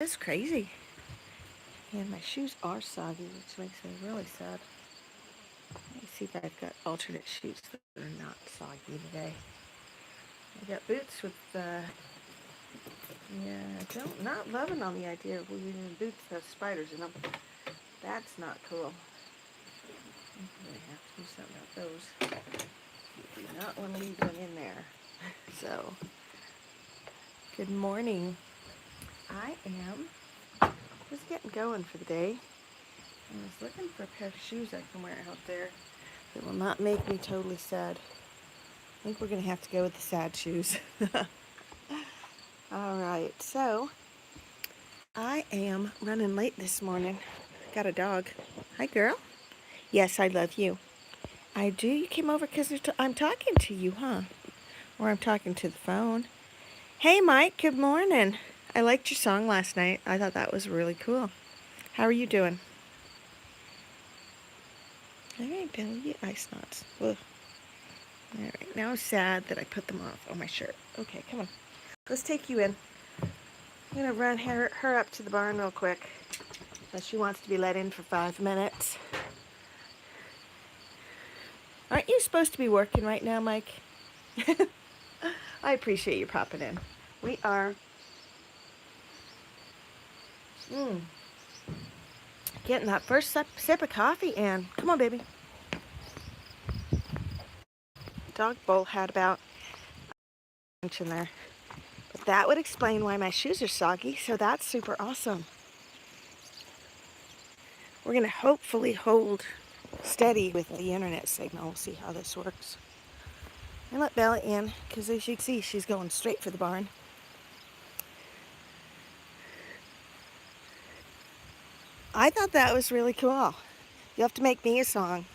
It's crazy. And my shoes are soggy, which makes me really sad. Let me see if I've got alternate shoes that are not soggy today. I got boots with, yeah, not loving on the idea of wearing boots that have spiders in them. That's not cool. I'm going to have to do something about those. You do not want to leave them in there. So, good morning. I am just getting going for the day. I was looking for a pair of shoes I can wear out there that will not make me totally sad. I think we're going to have to go with the sad shoes. All right, so I am running late this morning. Got a dog. Hi, girl. Yes, I love you. I do. You came over because I'm talking to you, huh? Or I'm talking to the phone. Hey, Mike. Good morning. I liked your song last night. I thought that was really cool. How are you doing? All right, Billy. You ice knots. Ugh. All right. Now I'm sad that I put them off on my shirt. Okay, come on. Let's take you in. I'm going to run her up to the barn real quick. She wants to be let in for 5 minutes. Aren't you supposed to be working right now, Mike? I appreciate you popping in. We are getting that first sip of coffee in. Come on, baby. Dog bowl had about an inch in there. But that would explain why my shoes are soggy, so that's super awesome. We're going to hopefully hold steady with the internet signal. We'll see how this works. And let Bella in, because as you can see, she's going straight for the barn. I thought that was really cool. You'll have to make me a song.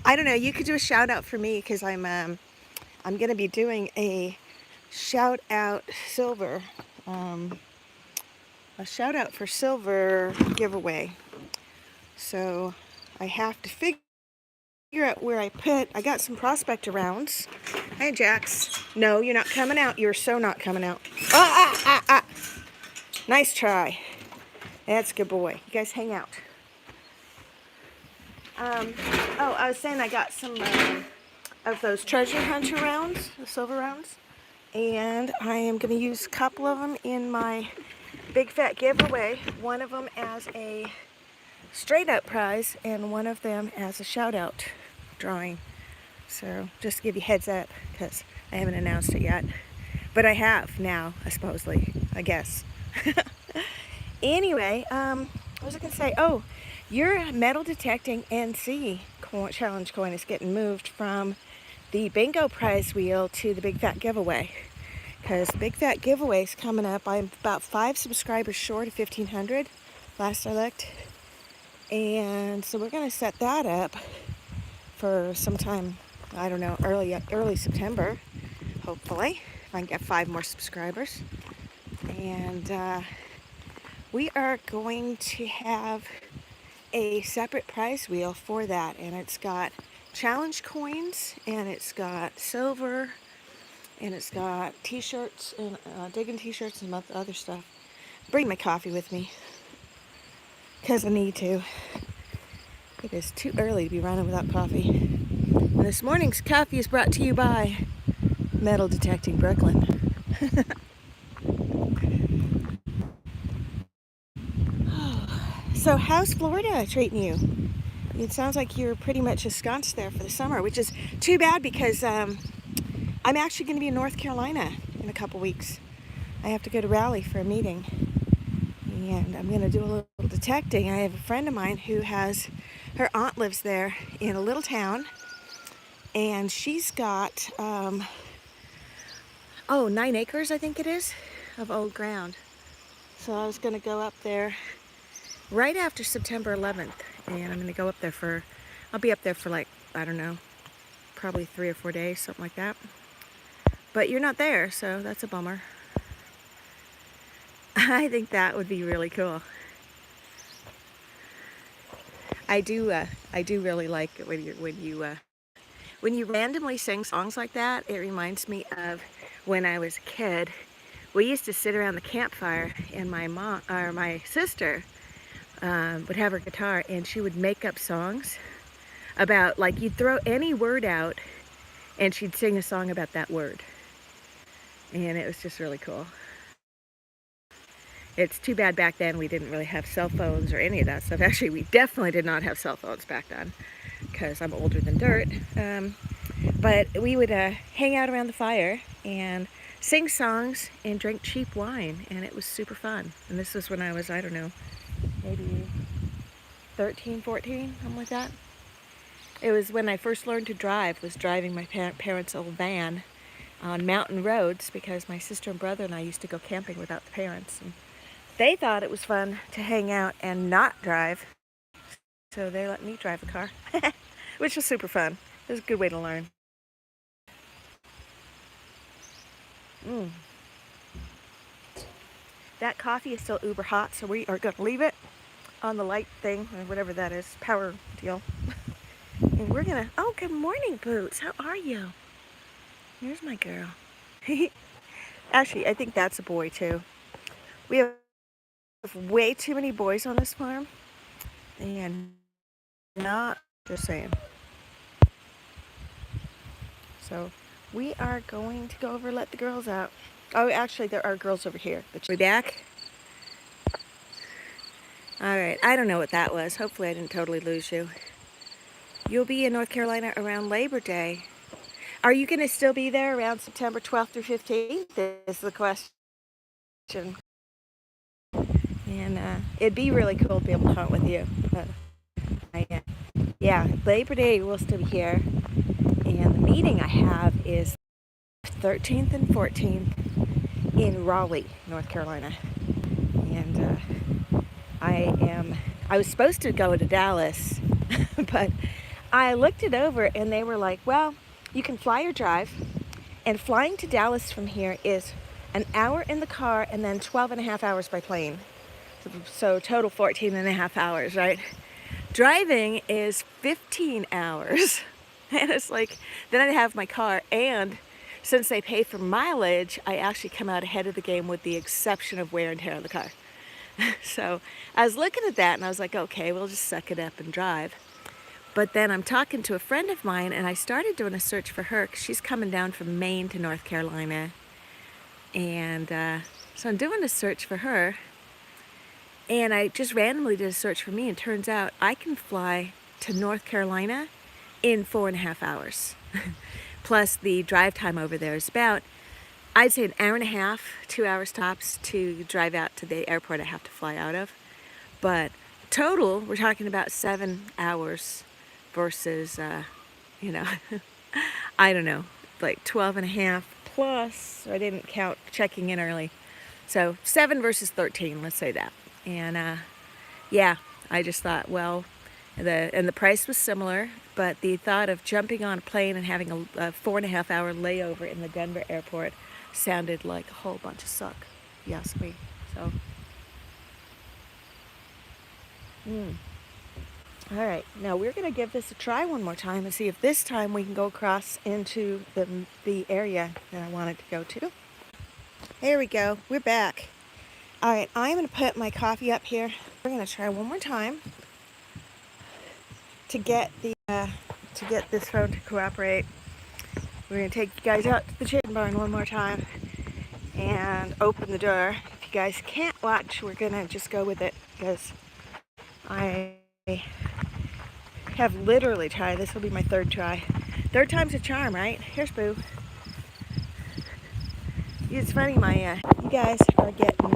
I don't know. You could do a shout out for me because I'm going to be doing a shout out silver, a shout out for silver giveaway. So I have to figure out where I got some prospector rounds. Hi, Jax. No, you're not coming out. You're so not coming out. Ah. Nice try. That's a good boy. You guys hang out. I was saying I got some of those treasure hunter rounds, the silver rounds, and I am going to use a couple of them in my big fat giveaway. One of them as a straight up prize, and one of them as a shout out drawing. So just to give you heads up, because I haven't announced it yet, but I have now, supposedly, I guess. Anyway, what was I going to say? Oh, your metal detecting NC challenge coin is getting moved from the bingo prize wheel to the big fat giveaway, because the big fat giveaway is coming up. I'm about 5 subscribers short of 1,500 last I looked, and so we're going to set that up for sometime, I don't know, early September, hopefully, if I can get 5 more subscribers. And we are going to have a separate prize wheel for that, and it's got challenge coins, and it's got silver, and it's got t-shirts and Diggun t-shirts and other stuff. Bring my coffee with me because I need to. It is too early to be running without coffee. And this morning's coffee is brought to you by Metal Detecting Brooklyn. So how's Florida treating you? It sounds like you're pretty much ensconced there for the summer, which is too bad because I'm actually going to be in North Carolina in a couple weeks. I have to go to Raleigh for a meeting, and I'm going to do a little detecting. I have a friend of mine who has, her aunt lives there in a little town, and she's got 9 acres, I think it is, of old ground. So I was going to go up there right after September 11th, and I'm going to go up there I'll be up there for like, I don't know, probably 3 or 4 days, something like that. But you're not there, so that's a bummer. I think that would be really cool. I do really like it when you randomly sing songs like that. It reminds me of when I was a kid, we used to sit around the campfire, and my sister would have her guitar, and she would make up songs about, like, you'd throw any word out and she'd sing a song about that word. And it was just really cool. It's too bad back then we didn't really have cell phones or any of that stuff. Actually, we definitely did not have cell phones back then, because I'm older than dirt. But we would hang out around the fire and sing songs and drink cheap wine, and it was super fun. And this was when I was, I don't know, maybe 13, 14, something like that. It was when I first learned to drive, was driving my parents' old van on mountain roads, because my sister and brother and I used to go camping without the parents. And they thought it was fun to hang out and not drive, so they let me drive the car, which was super fun. It was a good way to learn. That coffee is still uber hot, so we are going to leave it on the light thing, or whatever that is, power deal. And we're gonna, oh, good morning, Boots. How are you? Here's my girl. Actually, I think that's a boy, too. We have way too many boys on this farm. And not just saying. So we are going to go over and let the girls out. Oh, actually, there are girls over here. We're back. All right, I don't know what that was. Hopefully I didn't totally lose you. You'll be in North Carolina around Labor Day. Are you going to still be there around September 12th through 15th is the question. And it'd be really cool to be able to hunt with you. But yeah, Labor Day will still be here. And the meeting I have is 13th and 14th in Raleigh, North Carolina. And I was supposed to go to Dallas, but I looked it over and they were like, well, you can fly or drive. And flying to Dallas from here is an hour in the car and then 12 and a half hours by plane. So total 14 and a half hours, right? Driving is 15 hours. And it's like, then I have my car, and since they pay for mileage, I actually come out ahead of the game with the exception of wear and tear on the car. So I was looking at that and I was like, okay, we'll just suck it up and drive. But then I'm talking to a friend of mine, and I started doing a search for her because she's coming down from Maine to North Carolina. And so I'm doing a search for her, and I just randomly did a search for me, and turns out I can fly to North Carolina in 4.5 hours. Plus the drive time over there is about, I'd say, an hour and a half, 2 hours tops to drive out to the airport I have to fly out of. But total, we're talking about 7 hours versus, you know, I don't know, like 12 and a half plus, I didn't count checking in early. So 7 versus 13, let's say that. And yeah, I just thought, well, the price was similar, but the thought of jumping on a plane and having a 4.5 hour layover in the Denver airport sounded like a whole bunch of suck, if you ask me. So, all right, now we're going to give this a try one more time and see if this time we can go across into the area that I wanted to go to. Here we go, we're back. All right, I'm going to put my coffee up here. We're going to try one more time to get this phone to cooperate. We're going to take you guys out to the chicken barn one more time and open the door. If you guys can't watch, we're going to just go with it because I have literally tried. This will be my third try. Third time's a charm, right? Here's Boo. It's funny, you guys are getting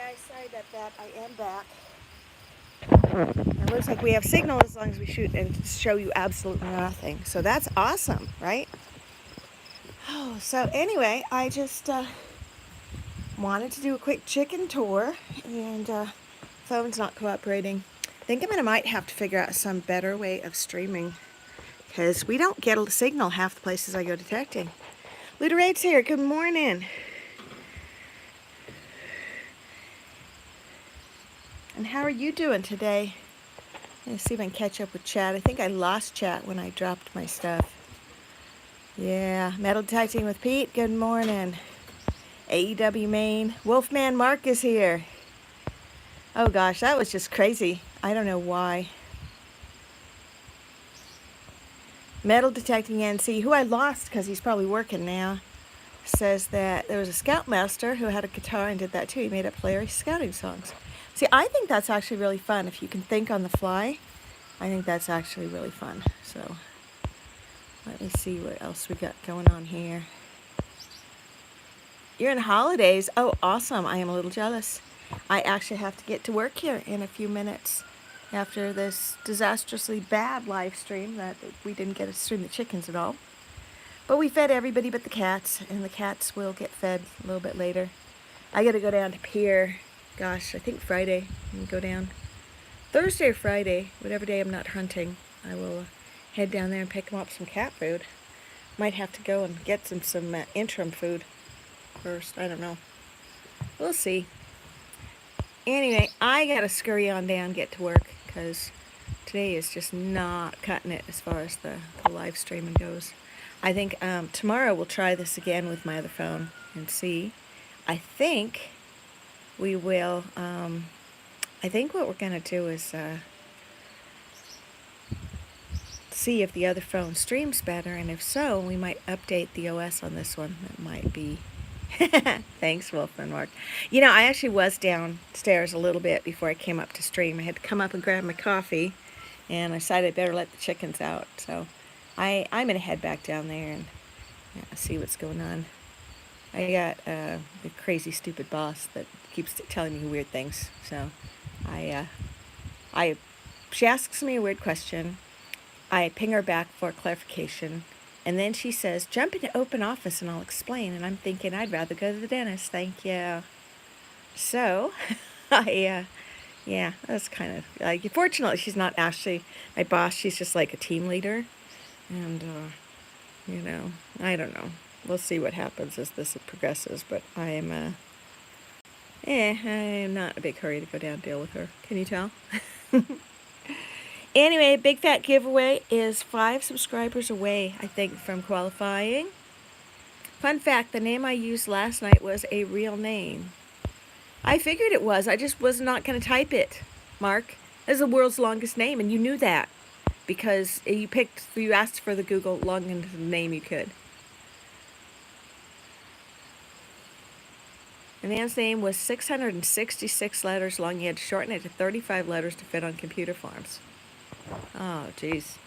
guys, sorry about that. I am back. It looks like we have signal as long as we shoot and show you absolutely nothing. So that's awesome, right? Oh, so anyway, I just wanted to do a quick chicken tour, and phone's not cooperating. I think I might have to figure out some better way of streaming, because we don't get a signal half the places I go detecting. Luderate's here. Good morning. And how are you doing today? Let's see if I can catch up with chat. I think I lost chat when I dropped my stuff. Yeah, metal detecting with Pete. Good morning. AEW Maine. Wolfman Mark is here. Oh gosh, that was just crazy. I don't know why. Metal detecting NC, who I lost because he's probably working now, says that there was a scoutmaster who had a guitar and did that too. He made up hilarious scouting songs. See, I think that's actually really fun. If you can think on the fly, I think that's actually really fun. So let me see what else we got going on here. You're in holidays. Oh, awesome. I am a little jealous. I actually have to get to work here in a few minutes after this disastrously bad live stream that we didn't get to stream the chickens at all. But we fed everybody but the cats, and the cats will get fed a little bit later. I got to go down to Pier, gosh, I think Friday, and go down. Thursday or Friday, whatever day I'm not hunting, I will head down there and pick them up some cat food. Might have to go and get some interim food first. I don't know. We'll see. Anyway, I got to scurry on down, get to work, because today is just not cutting it as far as the live streaming goes. I think tomorrow we'll try this again with my other phone and see. I think we will, I think what we're going to do is see if the other phone streams better, and if so, we might update the OS on this one. It might be. Thanks, Wolfman Mark. You know, I actually was downstairs a little bit before I came up to stream. I had to come up and grab my coffee, and I decided I better let the chickens out. So I'm going to head back down there and see what's going on. I got the crazy, stupid boss that keeps telling me weird things. So she asks me a weird question. I ping her back for clarification. And then she says, jump into open office and I'll explain. And I'm thinking, I'd rather go to the dentist. Thank you. So, yeah, that's kind of, fortunately, she's not actually my boss. She's just like a team leader. And, you know, I don't know. We'll see what happens as this progresses. But I am not in a big hurry to go down and deal with her. Can you tell? Anyway, Big Fat Giveaway is 5 subscribers away, I think, from qualifying. Fun fact, the name I used last night was a real name. I figured it was. I just was not going to type it, Mark. It's the world's longest name, and you knew that because you asked for the Google longest name you could. The man's name was 666 letters long. He had to shorten it to 35 letters to fit on computer farms. Oh, jeez.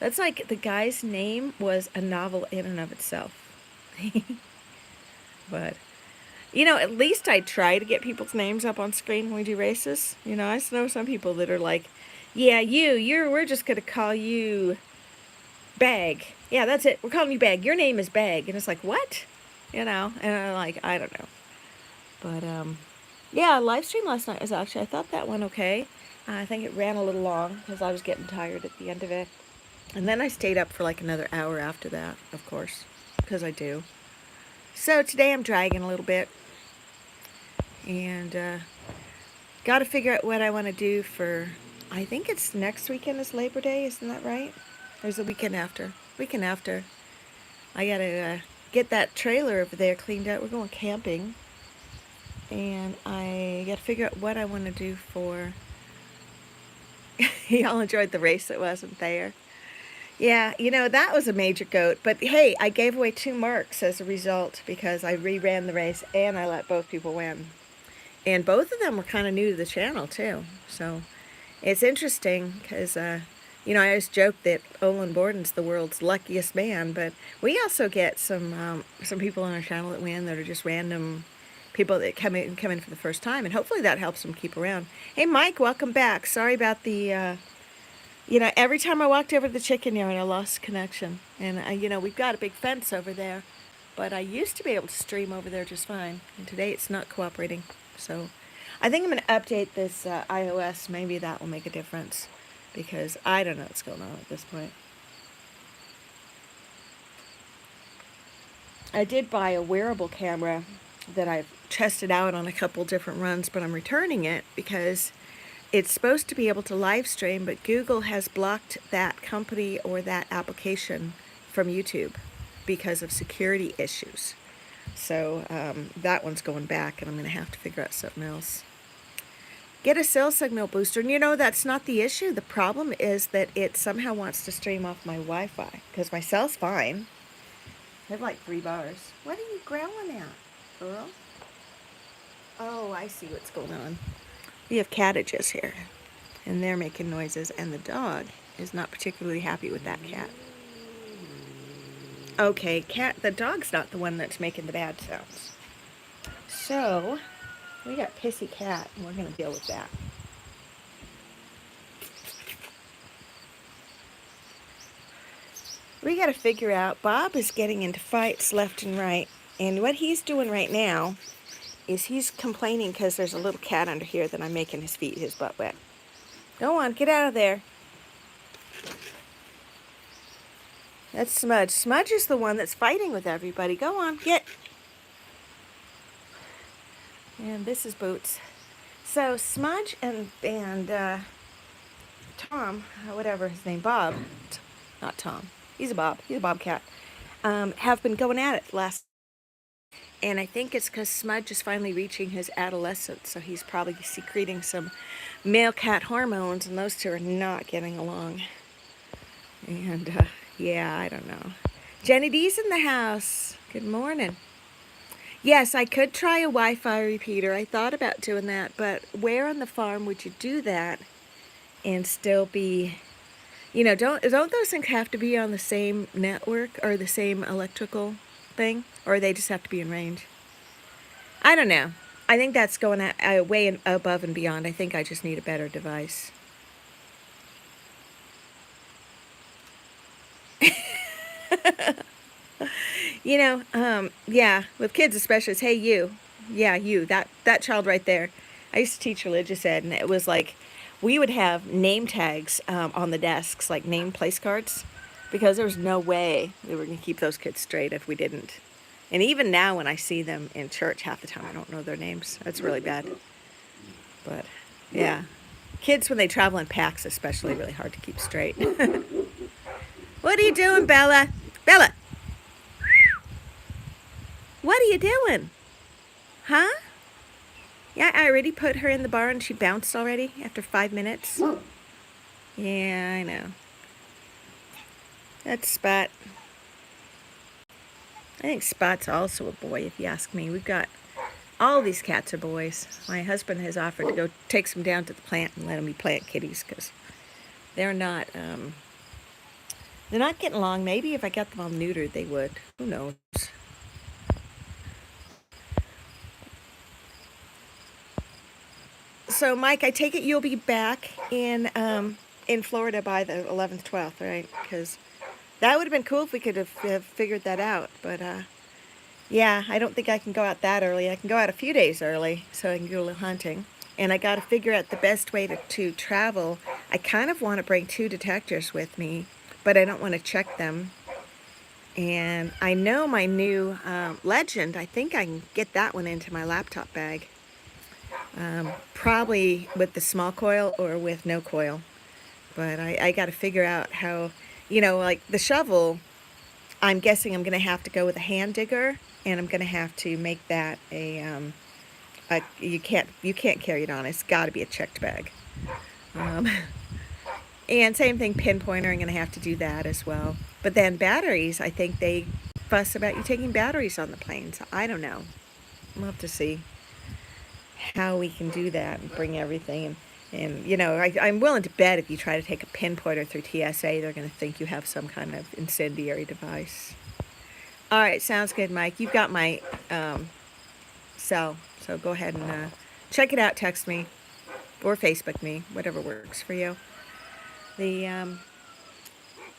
That's like the guy's name was a novel in and of itself. But, you know, at least I try to get people's names up on screen when we do races. You know, I know some people that are like, yeah, we're just going to call you Bag. Yeah, that's it. We're calling you Bag. Your name is Bag. And it's like, what? You know, and I'm like, I don't know. But, yeah, live stream last night was actually, I thought that went okay. I think it ran a little long because I was getting tired at the end of it. And then I stayed up for like another hour after that, of course, because I do. So today I'm dragging a little bit. And got to figure out what I want to do for, I think it's next weekend is Labor Day, isn't that right? Or is it the weekend after? Weekend after. I got to get that trailer over there cleaned out. We're going camping. And I got to figure out what I want to do for... Y'all enjoyed the race that wasn't there. Yeah, you know, that was a major goat. But hey, I gave away 2 marks as a result because I reran the race and I let both people win. And both of them were kind of new to the channel too. So it's interesting because, you know, I always joke that Olin Borden's the world's luckiest man. But we also get some people on our channel that win that are just random people that come in for the first time, and hopefully that helps them keep around. Hey, Mike, welcome back. Sorry about the, every time I walked over to the chicken yard, I lost connection. And, we've got a big fence over there, but I used to be able to stream over there just fine. And today it's not cooperating. So I think I'm going to update this iOS. Maybe that will make a difference, because I don't know what's going on at this point. I did buy a wearable camera that I've tested out on a couple different runs, but I'm returning it because it's supposed to be able to live stream, but Google has blocked that company or that application from YouTube because of security issues. So that one's going back, and I'm going to have to figure out something else. Get a cell signal booster. And that's not the issue. The problem is that it somehow wants to stream off my Wi-Fi, because my cell's fine. I have like 3 bars. What are you growling at, Earl? Oh, I see what's going on. We have cottages here, and they're making noises, and the dog is not particularly happy with that cat. Okay, the dog's not the one that's making the bad sounds. So, we got pissy cat, and we're going to deal with that. We got to figure out, Bob is getting into fights left and right, and what he's doing right now is he's complaining because there's a little cat under here that I'm making his butt wet. Go on, get out of there. That's Smudge. Smudge is the one that's fighting with everybody. Go on, get. And this is Boots. So Smudge and Tom, whatever his name, Bob, not Tom. He's a bobcat, have been going at it last. And I think it's because Smudge is finally reaching his adolescence, so he's probably secreting some male cat hormones, and those two are not getting along. And, yeah, I don't know. Jenny D's in the house. Good morning. Yes, I could try a Wi-Fi repeater. I thought about doing that, but where on the farm would you do that and still be... don't those things have to be on the same network or the same electrical thing? Or they just have to be in range? I don't know. I think that's going way above and beyond. I think I just need a better device. Yeah, with kids especially, it's, hey, you. Yeah, you. That child right there. I used to teach religious ed, and it was like, we would have name tags on the desks, like name place cards, because there was no way we were going to keep those kids straight if we didn't. And even now when I see them in church, half the time I don't know their names. That's really bad. But, yeah. Kids, when they travel in packs, especially, really hard to keep straight. What are you doing, Bella? Bella! What are you doing? Huh? Yeah, I already put her in the barn. She bounced already after 5 minutes. Yeah, I know. That's Spot. I think Spot's also a boy, if you ask me. We've got... all these cats are boys. My husband has offered to go take some down to the plant and let them be plant kitties, because they're not getting along. Maybe if I got them all neutered, they would. Who knows? So, Mike, I take it you'll be back in Florida by the 11th, 12th, right? Because that would have been cool if we could have figured that out. But, yeah, I don't think I can go out that early. I can go out a few days early so I can go a little hunting. And I got to figure out the best way to travel. I kind of want to bring 2 detectors with me, but I don't want to check them. And I know my new Legend, I think I can get that one into my laptop bag. Probably with the small coil or with no coil. But I got to figure out how, like the shovel, I'm guessing I'm going to have to go with a hand digger, and I'm going to have to make that you can't carry it on. It's got to be a checked bag. And same thing, pinpointer, I'm going to have to do that as well. But then batteries, I think they fuss about you taking batteries on the plane, so I don't know. We'll have to see how we can do that and bring everything. And I'm willing to bet if you try to take a pinpointer through TSA, they're going to think you have some kind of incendiary device. All right, sounds good, Mike. You've got my So go ahead and check it out. Text me or Facebook me, whatever works for you.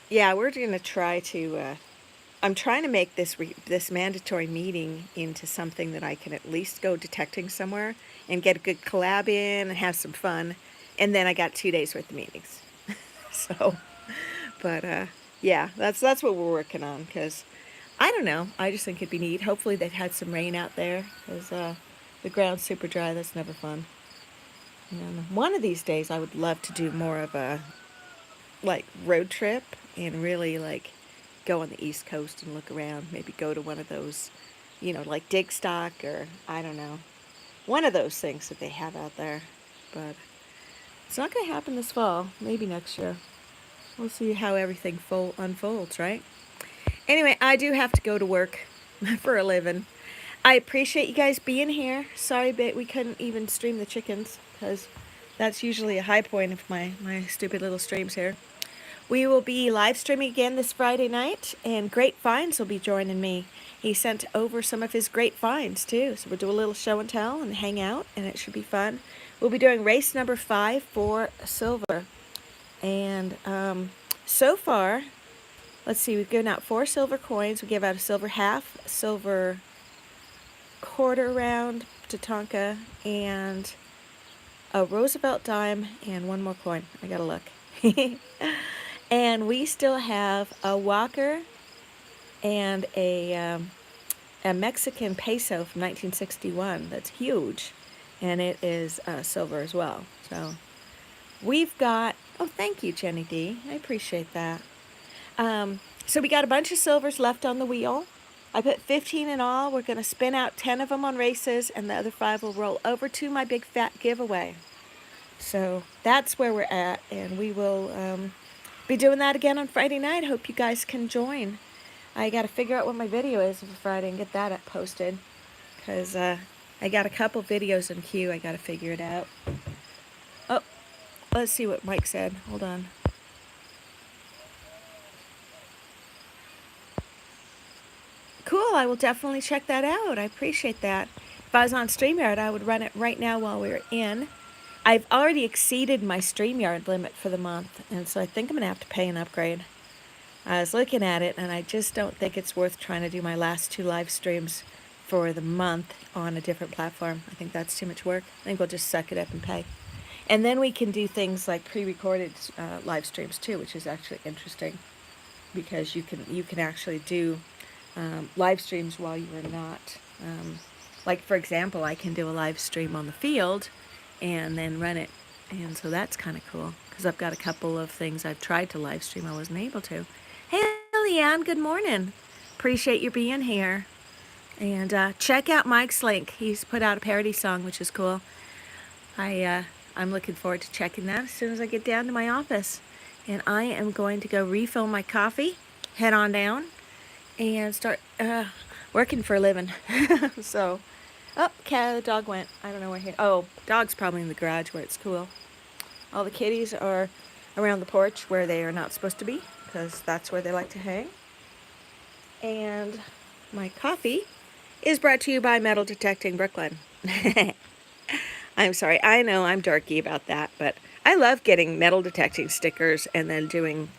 Yeah, we're going to try to, I'm trying to make this mandatory meeting into something that I can at least go detecting somewhere and get a good collab in and have some fun. And then I got 2 days worth of meetings. So, but yeah, that's what we're working on, because I don't know. I just think it'd be neat. Hopefully they've had some rain out there, because the ground's super dry. That's never fun. And one of these days I would love to do more of a like road trip and really like go on the East Coast and look around. Maybe go to one of those, like Dig Stock, or I don't know, one of those things that they have out there. But it's not going to happen this fall. Maybe next year. We'll see how everything unfolds, right? Anyway, I do have to go to work for a living. I appreciate you guys being here. Sorry that we couldn't even stream the chickens, because that's usually a high point of my stupid little streams here. We will be live streaming again this Friday night, and Great Finds will be joining me. He sent over some of his great finds too, so we'll do a little show and tell and hang out, and it should be fun. We'll be doing race number 5 for silver, and so far, let's see, we've given out 4 silver coins. We gave out a silver half, a silver quarter round to Tonka, and a Roosevelt dime, and 1 more coin. I gotta look. And we still have a Walker and a Mexican peso from 1961 that's huge, and it is silver as well. So we've got, oh, thank you, Jenny D. I appreciate that. So we got a bunch of silvers left on the wheel. I put 15 in all. We're going to spin out 10 of them on races, and the other 5 will roll over to my big fat giveaway. So that's where we're at, and we will be doing that again on Friday night. Hope you guys can join. I got to figure out what my video is for Friday and get that up posted, because I got a couple videos in queue. I got to figure it out. Oh, let's see what Mike said. Hold on. Cool, I will definitely check that out. I appreciate that. If I was on StreamYard, I would run it right now while we were in. I've already exceeded my StreamYard limit for the month, and so I think I'm going to have to pay an upgrade. I was looking at it, and I just don't think it's worth trying to do my last 2 live streams for the month on a different platform. I think that's too much work. I think we'll just suck it up and pay. And then we can do things like pre-recorded live streams too, which is actually interesting, because you can actually do live streams while you are not. Like, for example, I can do a live stream on the field and then run it. And so that's kind of cool, because I've got a couple of things I've tried to live stream I wasn't able to. Hey, Leanne, good morning. Appreciate you being here. And check out Mike's link. He's put out a parody song, which is cool. I'm looking forward to checking that as soon as I get down to my office. And I am going to go refill my coffee, head on down, and start working for a living. So, oh, the dog went. I don't know where he. Oh, dog's probably in the garage where it's cool. All the kitties are around the porch where they are not supposed to be, because that's where they like to hang. And my coffee is brought to you by Metal Detecting Brooklyn. I'm sorry, I know I'm dorky about that, but I love getting metal detecting stickers and then doing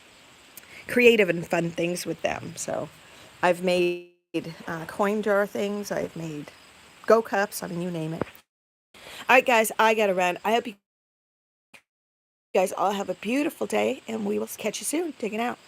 creative and fun things with them. So I've made coin jar things, I've made go cups, I mean, you name it. All right, guys, I gotta run. I hope you guys all have a beautiful day, and we will catch you soon. Digging out.